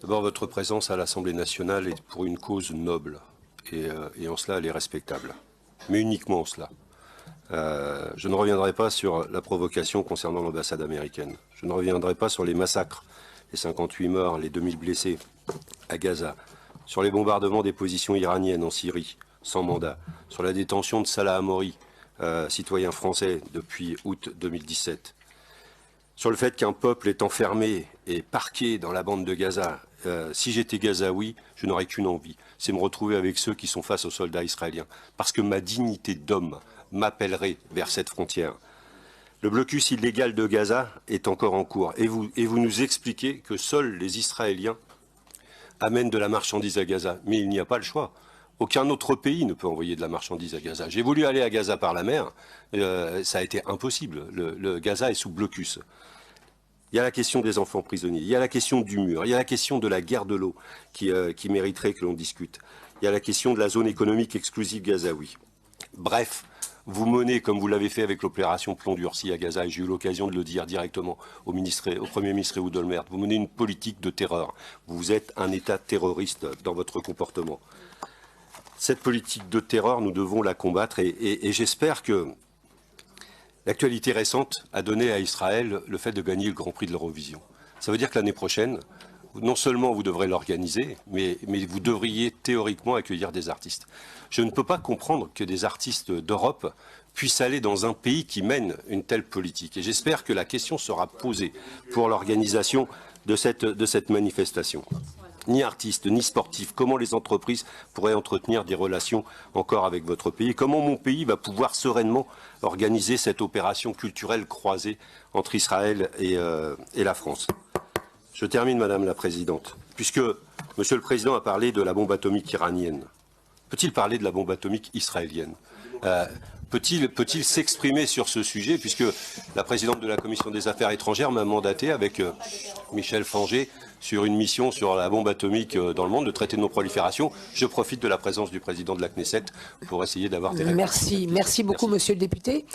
D'abord, votre présence à l'Assemblée nationale est pour une cause noble et en cela, elle est respectable, mais uniquement en cela. Je ne reviendrai pas sur la provocation concernant l'ambassade américaine. Je ne reviendrai pas sur les massacres, les 58 morts, les 2000 blessés à Gaza, sur les bombardements des positions iraniennes en Syrie, sans mandat, sur la détention de Salah Hamouri, citoyen français depuis août 2017, sur le fait qu'un peuple est enfermé et parqué dans la bande de Gaza. Si j'étais gazaoui, je n'aurais qu'une envie, c'est me retrouver avec ceux qui sont face aux soldats israéliens, parce que ma dignité d'homme m'appellerait vers cette frontière. Le blocus illégal de Gaza est encore en cours, et vous nous expliquez que seuls les Israéliens amènent de la marchandise à Gaza. Mais il n'y a pas le choix. Aucun autre pays ne peut envoyer de la marchandise à Gaza. J'ai voulu aller à Gaza par la mer, ça a été impossible. Le Gaza est sous blocus. Il y a la question des enfants prisonniers, il y a la question du mur, il y a la question de la guerre de l'eau qui mériterait que l'on discute. Il y a la question de la zone économique exclusive gazaoui. Bref, vous menez, comme vous l'avez fait avec l'opération Plomb durci à Gaza, et j'ai eu l'occasion de le dire directement au Premier ministre Ehud Olmert, vous menez une politique de terreur. Vous êtes un État terroriste dans votre comportement. Cette politique de terreur, nous devons la combattre et j'espère que l'actualité récente a donné à Israël le fait de gagner le Grand Prix de l'Eurovision. Ça veut dire que l'année prochaine, non seulement vous devrez l'organiser, mais vous devriez théoriquement accueillir des artistes. Je ne peux pas comprendre que des artistes d'Europe puissent aller dans un pays qui mène une telle politique. Et j'espère que la question sera posée pour l'organisation de cette manifestation. Ni artistes, ni sportifs, comment les entreprises pourraient entretenir des relations encore avec votre pays? Comment mon pays va pouvoir sereinement organiser cette opération culturelle croisée entre Israël et la France? Je termine, Madame la Présidente, puisque Monsieur le Président a parlé de la bombe atomique iranienne. Peut-il parler de la bombe atomique israélienne? Peut-il s'exprimer sur ce sujet, puisque la présidente de la Commission des Affaires étrangères m'a mandaté avec Michel Fanger sur une mission sur la bombe atomique dans le monde, le traité de non-prolifération. Je profite de la présence du président de la Knesset pour essayer d'avoir des réponses. Merci beaucoup, Monsieur le député.